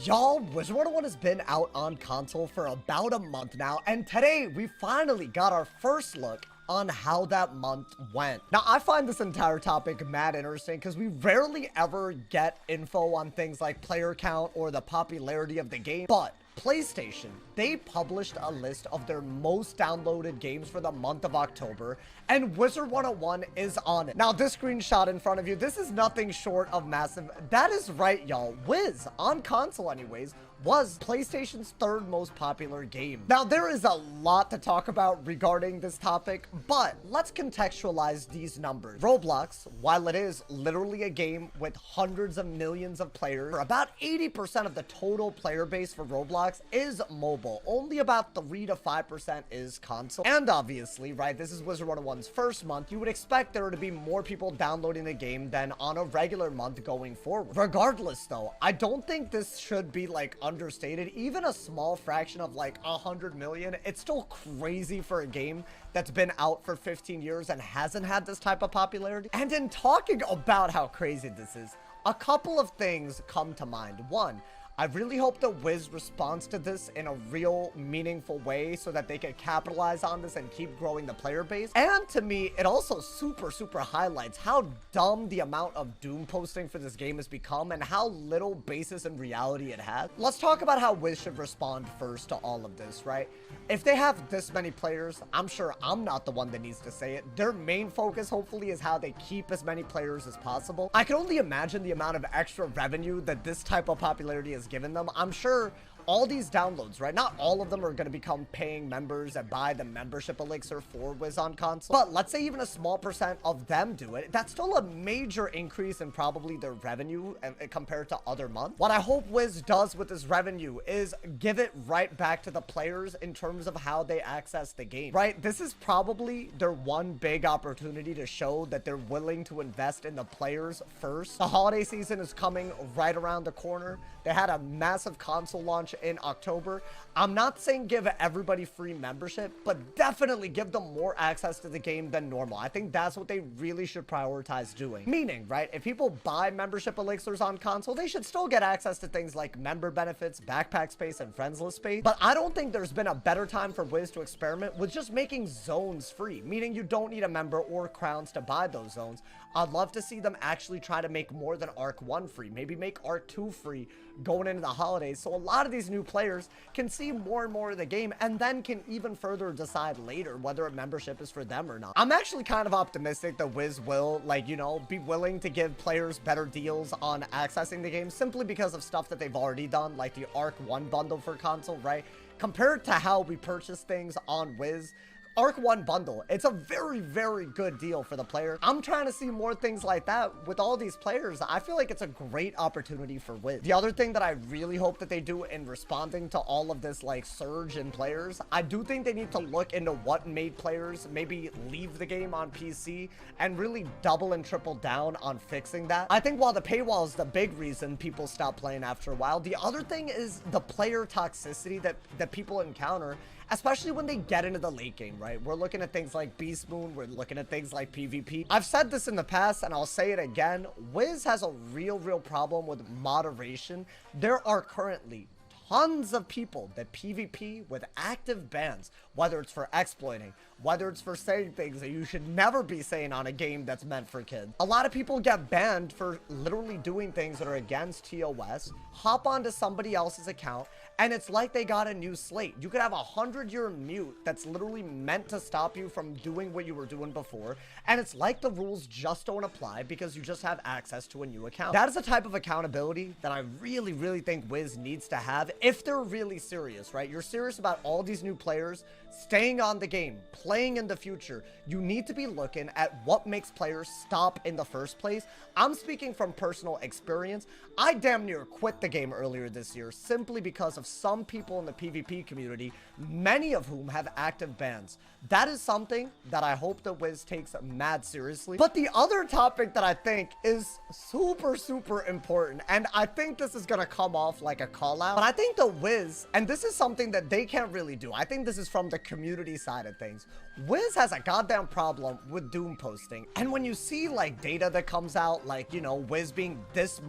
Y'all, Wizard101 has been out on console for about a month now, and today we finally got our first look on how that month went. Now, I find this entire topic mad interesting because we rarely ever get info on things like player count or the popularity of the game, but PlayStation, they published a list of their most downloaded games for the month of October, and Wizard101 is on it. Now, this screenshot in front of you, this is nothing short of massive. That is right, y'all. Wiz, on console anyways, was PlayStation's third most popular game. Now, there is a lot to talk about regarding this topic, but let's contextualize these numbers. Roblox, while it is literally a game with hundreds of millions of players, about 80% of the total player base for Roblox is mobile. Only about 3 to 5% is console. And obviously, right, this is Wizard101's first month. You would expect there to be more people downloading the game than on a regular month going forward. Regardless, though, I don't think this should be like understated. Even a small fraction of like 100 million, it's still crazy for a game that's been out for 15 years and hasn't had this type of popularity. And in talking about how crazy this is, a couple of things come to mind. One, I really hope that Wiz responds to this in a real meaningful way so that they can capitalize on this and keep growing the player base. And to me, it also super highlights how dumb the amount of doom posting for this game has become and how little basis in reality it has. Let's talk about how Wiz should respond first to all of this, right? If they have this many players, I'm sure I'm not the one that needs to say it. Their main focus, hopefully, is how they keep as many players as possible. I can only imagine the amount of extra revenue that this type of popularity has given them. I'm sure all these downloads, right? Not all of them are going to become paying members that buy the membership elixir for Wiz on console. But let's say even a small percent of them do it. That's still a major increase in probably their revenue compared to other months. What I hope Wiz does with this revenue is give it right back to the players in terms of how they access the game, right? This is probably their one big opportunity to show that they're willing to invest in the players first. The holiday season is coming right around the corner. They had a massive console launch in October. I'm not saying give everybody free membership, but definitely give them more access to the game than normal. I think that's what they really should prioritize doing. Meaning, right, if people buy membership elixirs on console, they should still get access to things like member benefits, backpack space, and friends list space. But I don't think there's been a better time for Wiz to experiment with just making zones free, meaning you don't need a member or crowns to buy those zones. I'd love to see them actually try to make more than Arc 1 free, maybe make Arc 2 free going into the holidays, so a lot of these new players can see more and more of the game and then can even further decide later whether a membership is for them or not. I'm actually kind of optimistic that Wiz will, like, you know, be willing to give players better deals on accessing the game simply because of stuff that they've already done, like the Arc 1 bundle for console, right? Compared to how we purchase things on Wiz, Arc 1 bundle, it's a very good deal for the player. I'm trying to see more things like that with all these players. I feel like it's a great opportunity for Wiz. The other thing that I really hope that they do in responding to all of this like surge in players, I do think they need to look into what made players maybe leave the game on PC and really double and triple down on fixing that. I think while the paywall is the big reason people stop playing after a while, the other thing is the player toxicity that people encounter, especially when they get into the late game, right? We're looking at things like Beast Moon. We're looking at things like PvP. I've said this in the past, and I'll say it again. Wiz has a real problem with moderation. There are currently tons of people that PvP with active bans, whether it's for exploiting, whether it's for saying things that you should never be saying on a game that's meant for kids. A lot of people get banned for literally doing things that are against TOS, hop onto somebody else's account, and it's like they got a new slate. You could have a 100-year mute that's literally meant to stop you from doing what you were doing before, and it's like the rules just don't apply because you just have access to a new account. That is the type of accountability that I really think Wiz needs to have if they're really serious, right? You're serious about all these new players staying on the game, playing in the future. You need to be looking at what makes players stop in the first place. I'm speaking from personal experience. I damn near quit the game earlier this year simply because of some people in the PvP community, many of whom have active bans. That is something that I hope that Wiz takes mad seriously. But the other topic that I think is super important, and I think this is gonna come off like a call out, but I think the Wiz, and this is something that they can't really do, I think this is from the community side of things, Wiz has a goddamn problem with doom posting. And when you see like data that comes out, like, you know, Wiz being this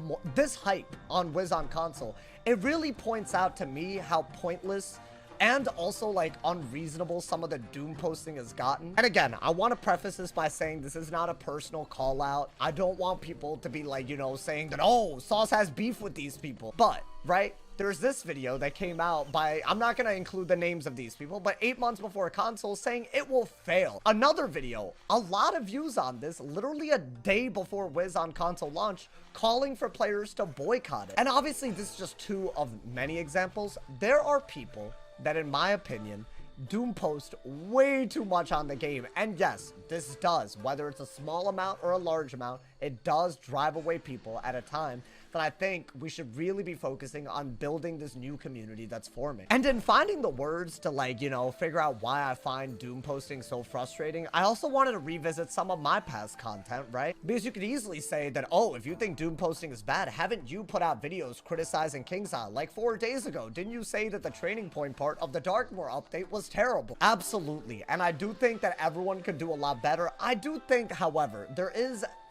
hype on Wiz on console, it really points out to me how pointless and also like unreasonable some of the doom posting has gotten. And again, I want to preface this by saying this is not a personal call out. I don't want people to be like, you know, saying that, oh, Sauce has beef with these people. But, right, there's this video that came out by, I'm not going to include the names of these people, but 8 months before console saying it will fail. Another video, a lot of views on this, literally a day before Wiz on console launch, calling for players to boycott it. And obviously this is just 2 of many examples. There are people that, in my opinion, doom post way too much on the game. And yes, this does, whether it's a small amount or a large amount, it does drive away people at a time that I think we should really be focusing on building this new community that's forming. And in finding the words to, like, you know, figure out why I find doom posting so frustrating, I also wanted to revisit some of my past content, right? Because you could easily say that, oh, if you think doom posting is bad, haven't you put out videos criticizing KingsIsle like 4 days ago? Didn't you say that the training point part of the Darkmoor update was terrible? Absolutely. And I do think that everyone could do a lot better. I do think, however,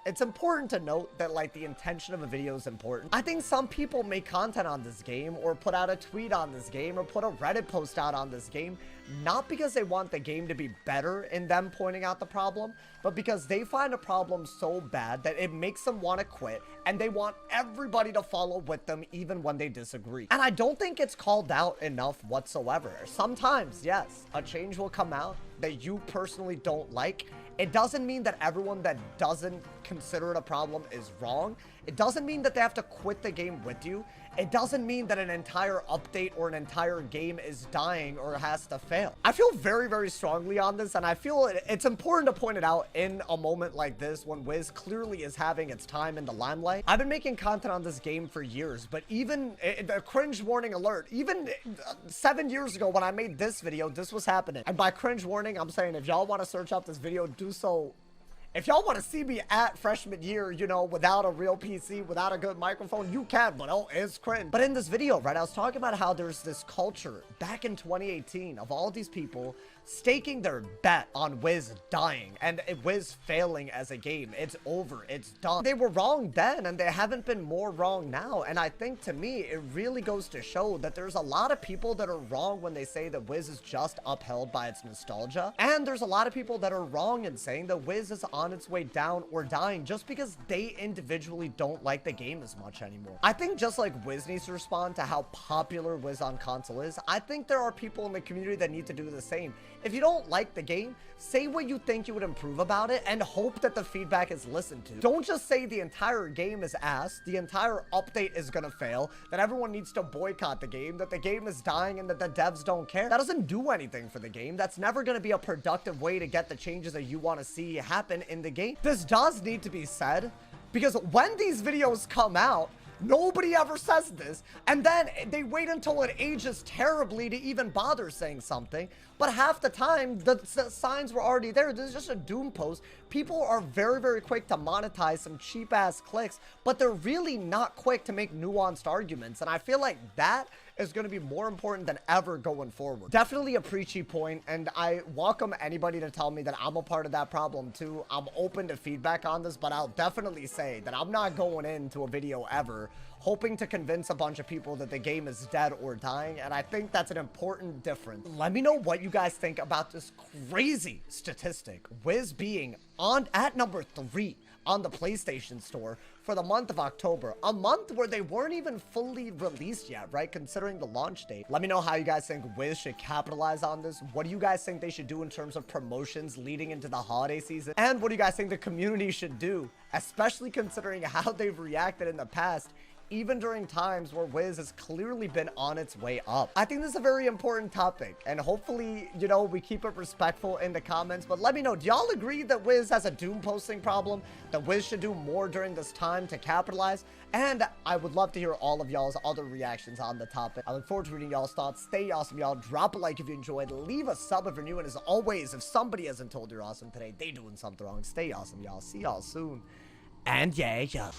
it's important to note that, like, the intention of a video is important. I think some people make content on this game or put out a tweet on this game or put a Reddit post out on this game, not because they want the game to be better in them pointing out the problem, but because they find a problem so bad that it makes them want to quit and they want everybody to follow with them even when they disagree. And I don't think it's called out enough whatsoever. Sometimes, yes, a change will come out that you personally don't like. It doesn't mean that everyone that doesn't consider it a problem is wrong. It doesn't mean that they have to quit the game with you. It doesn't mean that an entire update or an entire game is dying or has to fail. I feel very, very strongly on this, and I feel it's important to point it out in a moment like this when Wiz clearly is having its time in the limelight. I've been making content on this game for years, but even the cringe warning alert, even 7 years ago when I made this video, this was happening. And by cringe warning, I'm saying if y'all want to search up this video, do so. If y'all want to see me at freshman year, you know, without a real PC, without a good microphone, you can, but oh, it's cringe. But in this video, right, I was talking about how there's this culture back in 2018 of all these people staking their bet on Wiz dying and Wiz failing as a game. It's over. It's done. They were wrong then, and they haven't been more wrong now. And I think, to me, it really goes to show that there's a lot of people that are wrong when they say that Wiz is just upheld by its nostalgia. And there's a lot of people that are wrong in saying that Wiz is on its way down or dying just because they individually don't like the game as much anymore. I think just like Wiz needs to respond to how popular Wiz on console is, I think there are people in the community that need to do the same. If you don't like the game, say what you think you would improve about it and hope that the feedback is listened to. Don't just say the entire game is ass, the entire update is gonna fail, that everyone needs to boycott the game, that the game is dying, and that the devs don't care. That doesn't do anything for the game. That's never gonna be a productive way to get the changes that you want to see happen in the game. This does need to be said, because when these videos come out, nobody ever says this, and then they wait until it ages terribly to even bother saying something. But half the time, the signs were already there. This is just a doom post. People are very, very quick to monetize some cheap-ass clicks, but they're really not quick to make nuanced arguments, and I feel like that is going to be more important than ever going forward. Definitely a preachy point, and I welcome anybody to tell me that I'm a part of that problem too. I'm open to feedback on this, but I'll definitely say that I'm not going into a video ever hoping to convince a bunch of people that the game is dead or dying, and I think that's an important difference. Let me know what you guys think about this crazy statistic, Wiz being at number 3 on the PlayStation Store for the month of October, a month where they weren't even fully released yet, right, considering the launch date. Let me know how you guys think Wiz should capitalize on this. What do you guys think they should do in terms of promotions leading into the holiday season? And what do you guys think the community should do, especially considering how they've reacted in the past, even during times where Wiz has clearly been on its way up? I think this is a very important topic, and hopefully, you know, we keep it respectful in the comments. But let me know, do y'all agree that Wiz has a doom posting problem, that Wiz should do more during this time to capitalize? And I would love to hear all of y'all's other reactions on the topic. I look forward to reading y'all's thoughts. Stay awesome, y'all. Drop a like if you enjoyed. Leave a sub if you're new. And as always, if somebody hasn't told you're awesome today, they doing something wrong. Stay awesome, y'all. See y'all soon. And yeah.